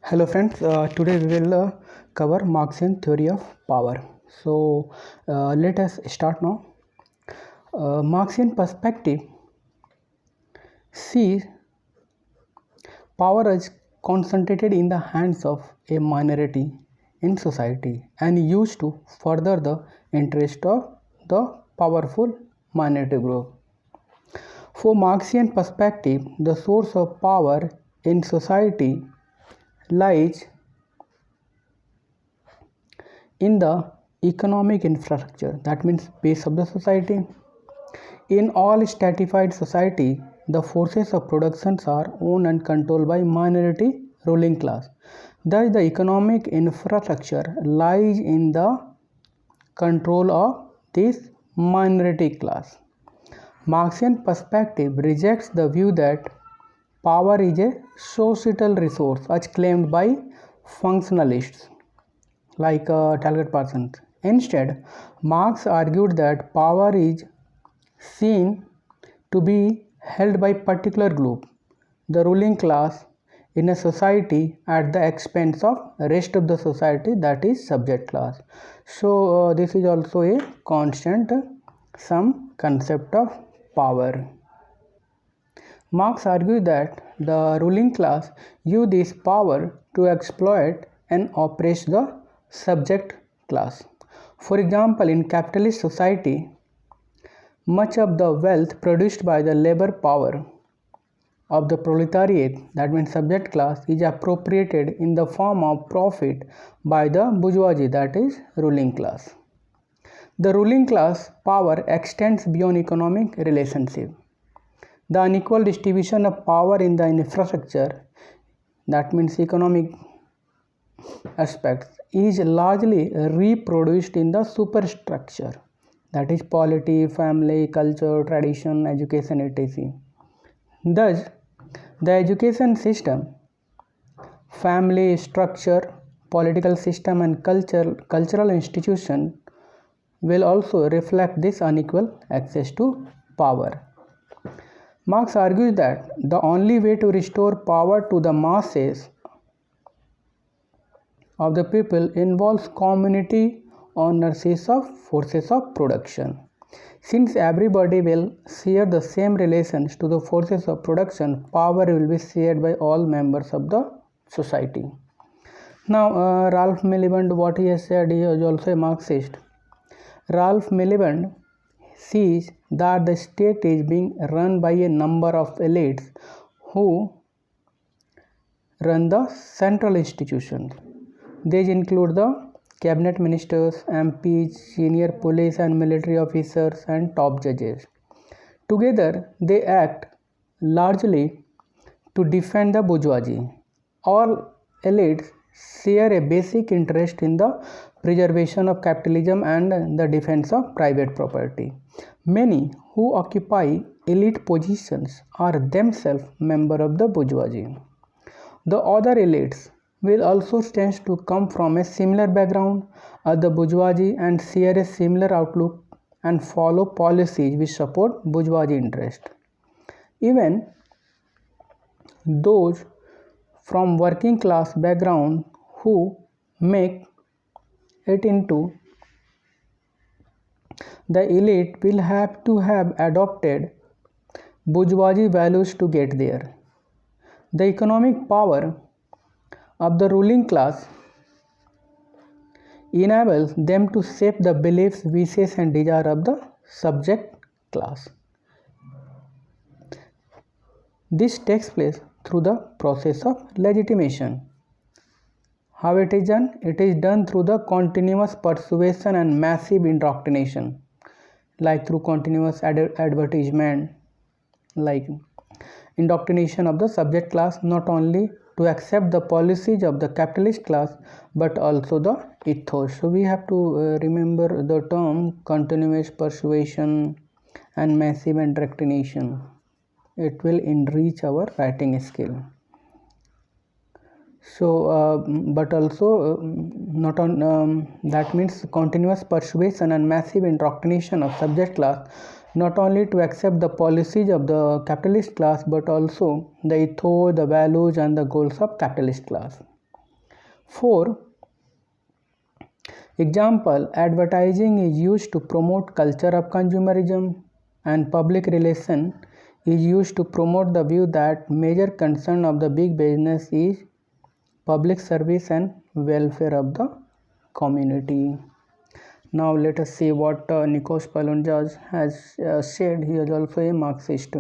Hello friends, today we will cover Marxian theory of power. Let us start now. Marxian perspective sees power as concentrated in the hands of a minority in society and used to further the interest of the powerful minority group. For Marxian perspective, the source of power in society lies in the economic infrastructure, that means base of the society. In all stratified society, the forces of production are owned and controlled by minority ruling class. Thus, the economic infrastructure lies in the control of this minority class. Marxian perspective rejects the view that power is a societal resource as claimed by functionalists like Talcott Parsons. Instead, Marx argued that power is seen to be held by particular group, the ruling class in a society at the expense of rest of the society, that is subject class. So this is also a constant some concept of power. Marx argued that the ruling class use this power to exploit and oppress the subject class. For example, in capitalist society, much of the wealth produced by the labor power of the proletariat, that means subject class, is appropriated in the form of profit by the bourgeoisie, that is ruling class. The ruling class power extends beyond economic relationship. The unequal distribution of power in the infrastructure, that means economic aspects, is largely reproduced in the superstructure, that is polity, family, culture, tradition, education, etc. Thus, the education system, family structure, political system and cultural institution will also reflect this unequal access to power. Marx argues that the only way to restore power to the masses of the people involves community ownership of forces of production. Since everybody will share the same relations to the forces of production, power will be shared by all members of the society. Now, Ralph Miliband, what he has said, he is also a Marxist. Ralph Miliband sees that the state is being run by a number of elites who run the central institutions. These include the cabinet ministers, MPs, senior police and military officers, and top judges. Together, they act largely to defend the bourgeoisie. All elites share a basic interest in the preservation of capitalism and the defense of private property. Many who occupy elite positions are themselves members of the bourgeoisie. The other elites will also tend to come from a similar background as the bourgeoisie and share a similar outlook and follow policies which support bourgeoisie interest. Even those from working class background who make it into the elite will have to have adopted bourgeoisie values to get there. The economic power of the ruling class enables them to shape the beliefs, wishes and desire of the subject class. This takes place through the process of legitimation. How it is done? It is done through the continuous persuasion and massive indoctrination, like through continuous advertisement, like indoctrination of the subject class, not only to accept the policies of the capitalist class but also the ethos. So we have to remember the term continuous persuasion and massive indoctrination. It will enrich our writing skill. So but also not on that means continuous persuasion and massive indoctrination of subject class not only to accept the policies of the capitalist class but also the ethos, the values and the goals of capitalist class. 4. Example, advertising is used to promote culture of consumerism and public relation is used to promote the view that major concern of the big business is public service and welfare of the community. Now let us see what Nikos Palundjas has said. He is also a Marxist.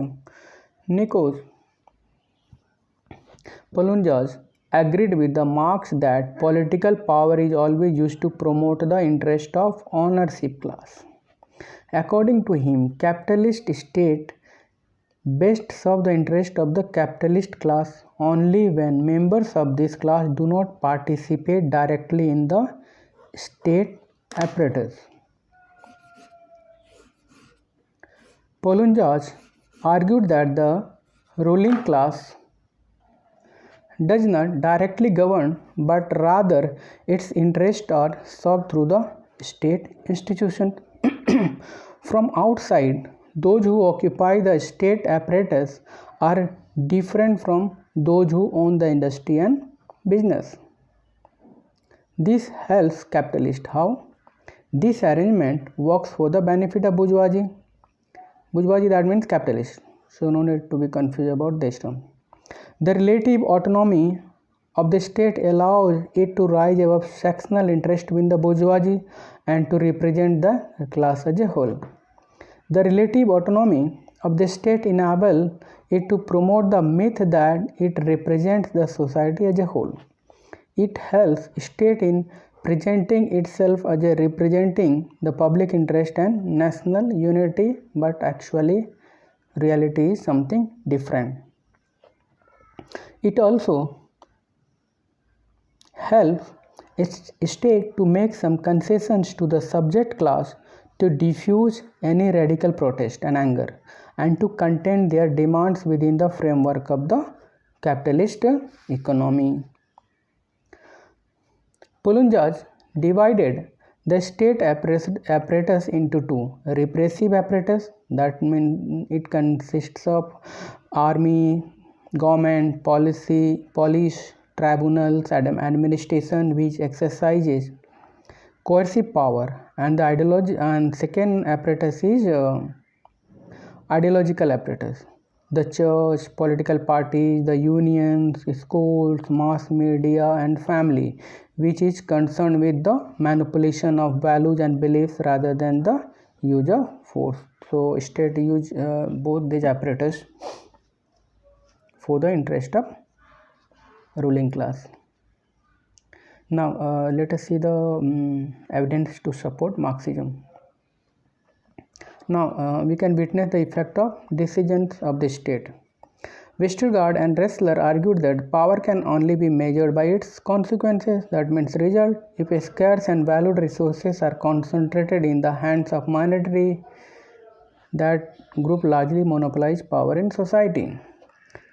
Nikos Palundjas agreed with the Marx that political power is always used to promote the interest of ownership class. According to him, capitalist state best serve the interest of the capitalist class only when members of this class do not participate directly in the state apparatus. Polonjaz argued that the ruling class does not directly govern but rather its interests are served through the state institution. From outside, those who occupy the state apparatus are different from those who own the industry and business. This helps capitalists. How? This arrangement works for the benefit of bourgeoisie. Bourgeoisie, that means capitalist. So no need to be confused about this term. The relative autonomy of the state allows it to rise above sectional interest within the bourgeoisie and to represent the class as a whole. The relative autonomy of the state enables it to promote the myth that it represents the society as a whole. It helps state in presenting itself as a representing the public interest and national unity, but actually reality is something different. It also helps its state to make some concessions to the subject class to diffuse any radical protest and anger and to contain their demands within the framework of the capitalist economy. Polonjaz divided the state apparatus into two: repressive apparatus, that means it consists of army, government, police, tribunals, administration, which exercises coercive power, and the ideology. And second apparatus is ideological apparatus. The church, political parties, the unions, schools, mass media, and family, which is concerned with the manipulation of values and beliefs rather than the use of force. So state use both these apparatus for the interest of ruling class. Now let us see the evidence to support Marxism. Now we can witness the effect of decisions of the state. Westergaard and Ressler argued that power can only be measured by its consequences, that means result. If scarce and valued resources are concentrated in the hands of minority, that group largely monopolize power in society.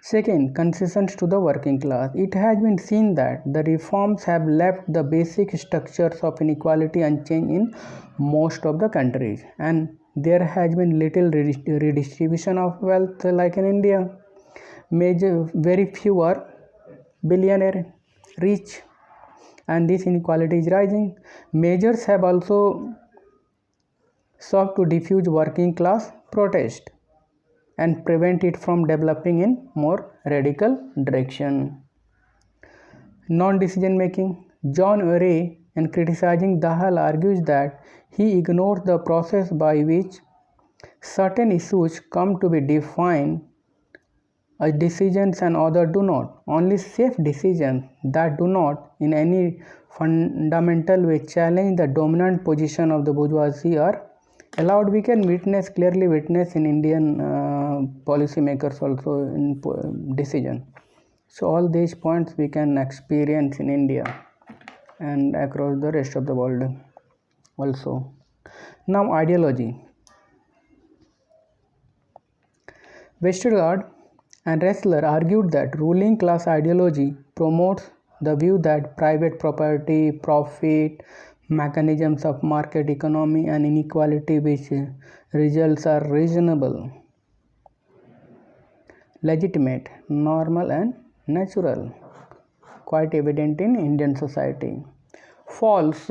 Second, concessions to the working class. It has been seen that the reforms have left the basic structures of inequality unchanged in most of the countries, and there has been little redistribution of wealth like in India. Very few are billionaire rich, and this inequality is rising. Measures have also sought to diffuse working class protest and prevent it from developing in more radical direction. Non-decision making. John Urey, in criticizing Dahl, argues that he ignores the process by which certain issues come to be defined as decisions and others do not. Only safe decisions that do not in any fundamental way challenge the dominant position of the bourgeoisie are allowed. We can clearly witness in Indian policy makers also in decision. So all these points we can experience in India and across the rest of the world also. Now ideology. Westergaard and Ressler argued that ruling class ideology promotes the view that private property, profit, mechanisms of market economy and inequality which results are reasonable, legitimate, normal and natural, quite evident in Indian society. False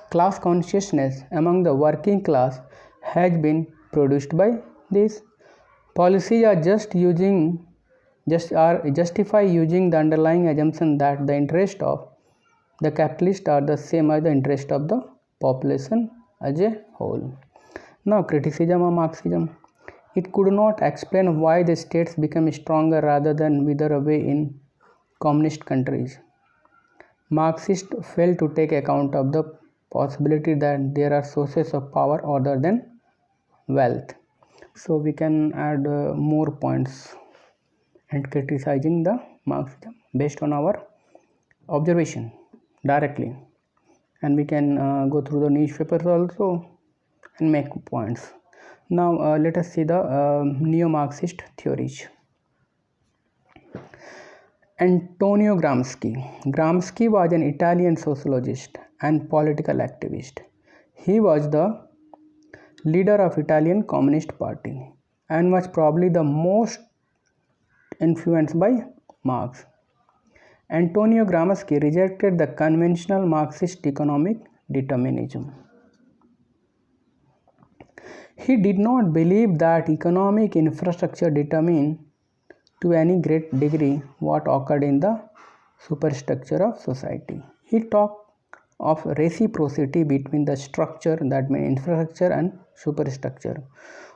class consciousness among the working class has been produced by this. Policies are justify using the underlying assumption that the interest of the capitalist are the same as the interest of the population as a whole. Now, criticism of Marxism. It could not explain why the states become stronger rather than wither away in communist countries. Marxists fail to take account of the possibility that there are sources of power other than wealth. So we can add more points and criticizing the Marxism based on our observation directly, and we can go through the newspapers also and make points. Now let us see the neo-Marxist theories. Antonio Gramsci. Gramsci was an Italian sociologist and political activist. He was the leader of Italian Communist Party and was probably the most influenced by Marx. Antonio Gramsci rejected the conventional Marxist economic determinism. He did not believe that economic infrastructure determined to any great degree what occurred in the superstructure of society. He talked of reciprocity between the structure, that means infrastructure, and superstructure.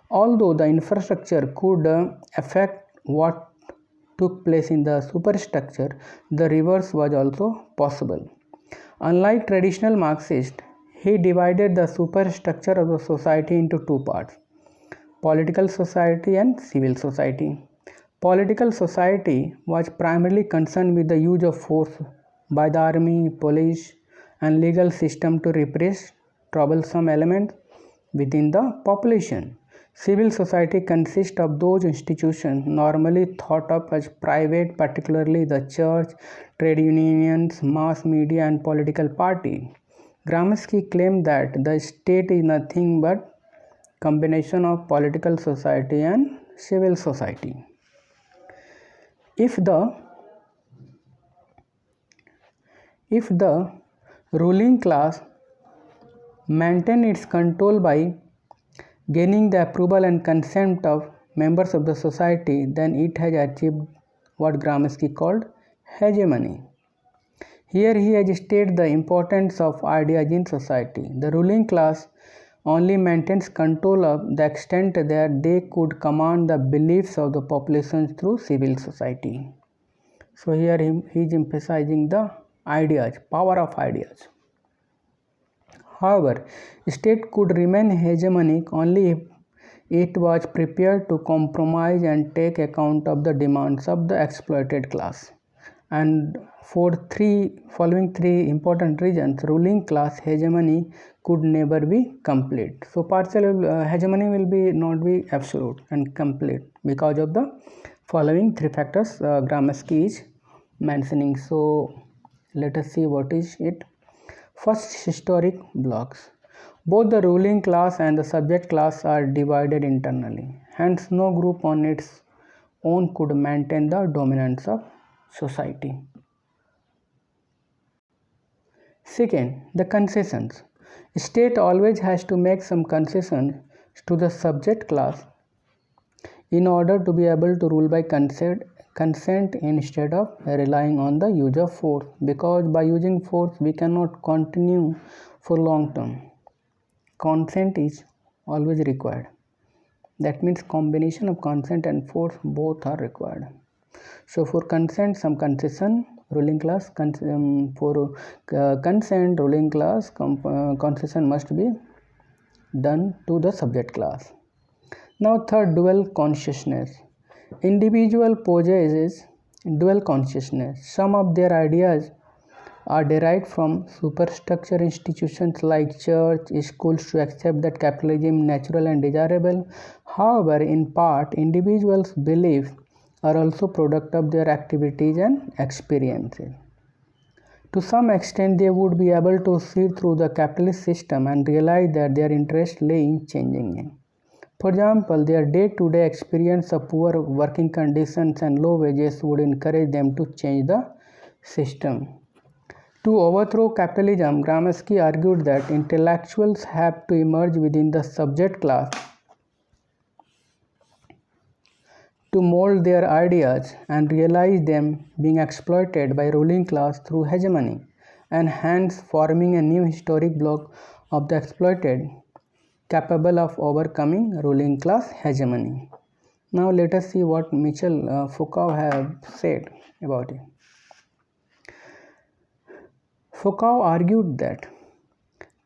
Although the infrastructure could affect what took place in the superstructure, the reverse was also possible. Unlike traditional Marxists, he divided the superstructure of the society into two parts: political society and civil society. Political society was primarily concerned with the use of force by the army, police, and legal system to repress troublesome elements within the population. Civil society consists of those institutions normally thought of as private, particularly the church, trade unions, mass media, and political party. Gramsci claimed that the state is nothing but combination of political society and civil society. If the ruling class maintained its control by gaining the approval and consent of members of the society, then it has achieved what Gramsci called hegemony. Here he has stated the importance of ideas in society. The ruling class only maintains control of the extent that they could command the beliefs of the population through civil society. So here he is emphasizing the ideas, power of ideas. However, state could remain hegemonic only if it was prepared to compromise and take account of the demands of the exploited class. And for following three important reasons, ruling class hegemony could never be complete. So partial hegemony will not be absolute and complete because of the following three factors Gramsci is mentioning. So let us see what is it. First, historic blocks. Both the ruling class and the subject class are divided internally. Hence, no group on its own could maintain the dominance of society. Second, the concessions. State always has to make some concessions to the subject class in order to be able to rule by consent instead of relying on the use of force, because by using force we cannot continue for long term. Consent is always required. That means combination of consent and force both are required. So for consent, some concession, ruling class for consent, ruling class concession must be done to the subject class. Now third, dual consciousness. Individual possesses dual consciousness. Some of their ideas are derived from superstructure institutions like church, schools to accept that capitalism is natural and desirable. However, in part, individuals believe are also product of their activities and experiences. To some extent, they would be able to see through the capitalist system and realize that their interest lay in changing it. For example, their day-to-day experience of poor working conditions and low wages would encourage them to change the system. To overthrow capitalism, Gramsci argued that intellectuals have to emerge within the subject class to mold their ideas and realize them being exploited by ruling class through hegemony, and hence forming a new historic bloc of the exploited capable of overcoming ruling class hegemony. Now let us see what Michel Foucault have said about it. Foucault argued that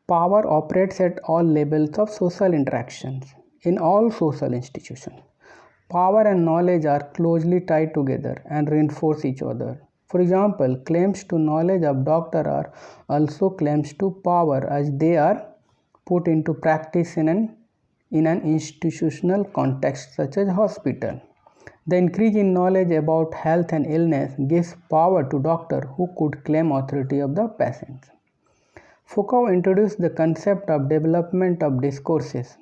power operates at all levels of social interactions in all social institutions. Power and knowledge are closely tied together and reinforce each other. For example, claims to knowledge of doctor are also claims to power as they are put into practice in an institutional context such as hospital. The increase in knowledge about health and illness gives power to doctors who could claim authority of the patients. Foucault introduced the concept of development of discourses,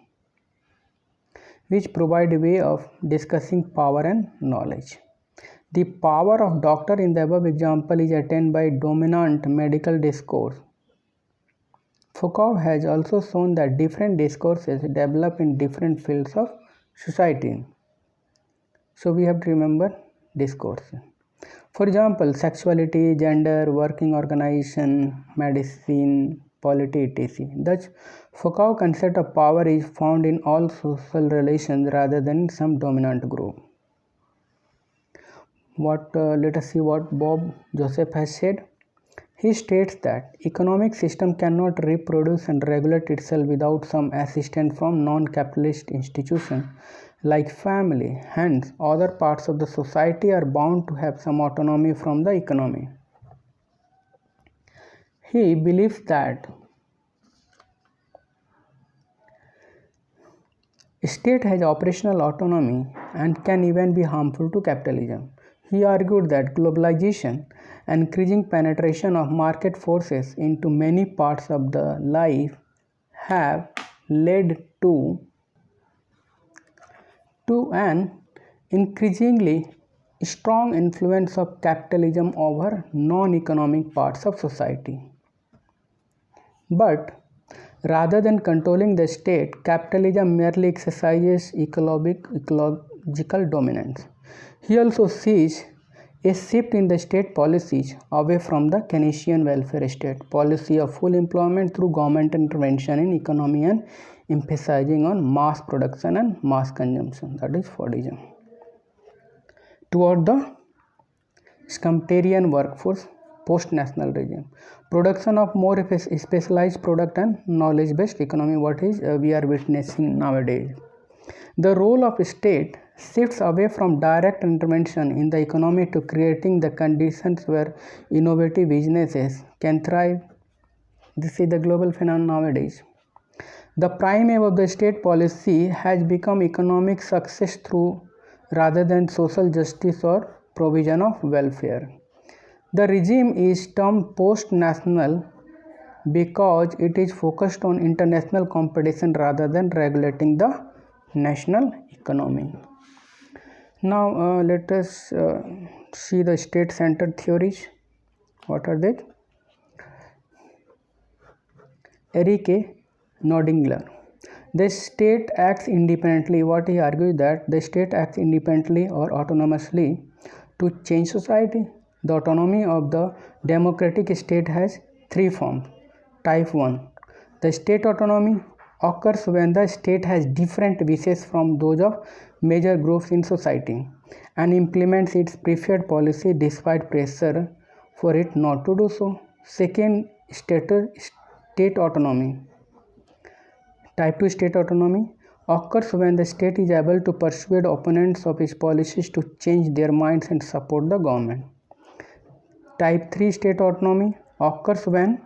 which provide a way of discussing power and knowledge. The power of doctor in the above example is attained by dominant medical discourse. Foucault has also shown that different discourses develop in different fields of society. So we have to remember discourse. For example, sexuality, gender, working organization, medicine, polity, etc. Thus, Foucault concept of power is found in all social relations rather than in some dominant group. Let us see what Bob Joseph has said. He states that economic system cannot reproduce and regulate itself without some assistance from non-capitalist institutions like family. Hence, other parts of the society are bound to have some autonomy from the economy. He believes that state has operational autonomy and can even be harmful to capitalism. He argued that globalization and increasing penetration of market forces into many parts of the life have led to an increasingly strong influence of capitalism over non-economic parts of society. But rather than controlling the state, capitalism merely exercises ecological dominance. He also sees a shift in the state policies away from the Keynesian welfare state policy of full employment through government intervention in economy and emphasizing on mass production and mass consumption, that is Fordism, toward the Schumpeterian workforce post-national regime, production of more specialized product and knowledge-based economy, what is we are witnessing nowadays. The role of state shifts away from direct intervention in the economy to creating the conditions where innovative businesses can thrive. This is the global phenomenon nowadays. The prime aim of the state policy has become economic success through rather than social justice or provision of welfare. The regime is termed post-national because it is focused on international competition rather than regulating the national economy. Now let us see the state-centered theories. What are they? Eric A. Nordingler. The state acts independently. What he argues that the state acts independently or autonomously to change society. The autonomy of the democratic state has three forms. Type 1. The state autonomy occurs when the state has different wishes from those of major groups in society and implements its preferred policy despite pressure for it not to do so. Second, state autonomy. Type 2 state autonomy occurs when the state is able to persuade opponents of its policies to change their minds and support the government. Type 3 state autonomy occurs when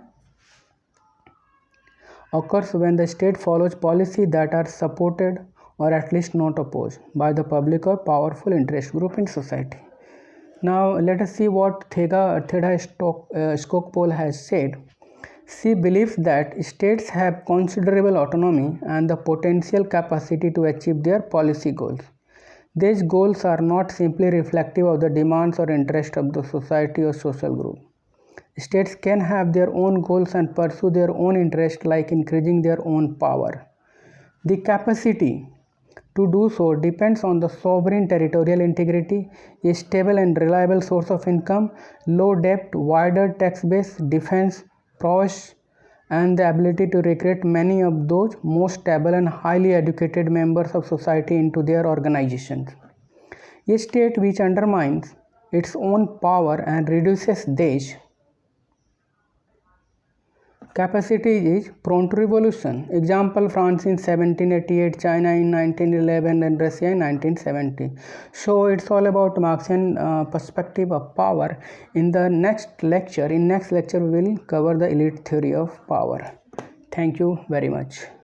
the state follows policies that are supported or at least not opposed by the public or powerful interest group in society. Now let us see what Theda Skocpol has said. She believes that states have considerable autonomy and the potential capacity to achieve their policy goals. These goals are not simply reflective of the demands or interests of the society or social group. States can have their own goals and pursue their own interests, like increasing their own power. The capacity to do so depends on the sovereign territorial integrity, a stable and reliable source of income, low debt, wider tax base, defense prowess, and the ability to recruit many of those most stable and highly educated members of society into their organizations. A state which undermines its own power and reduces this capacity is prone to revolution. Example, France in 1788, China in 1911, and Russia in 1970. So it's all about Marxian perspective of power. In the next lecture, we will cover the elite theory of power. Thank you very much.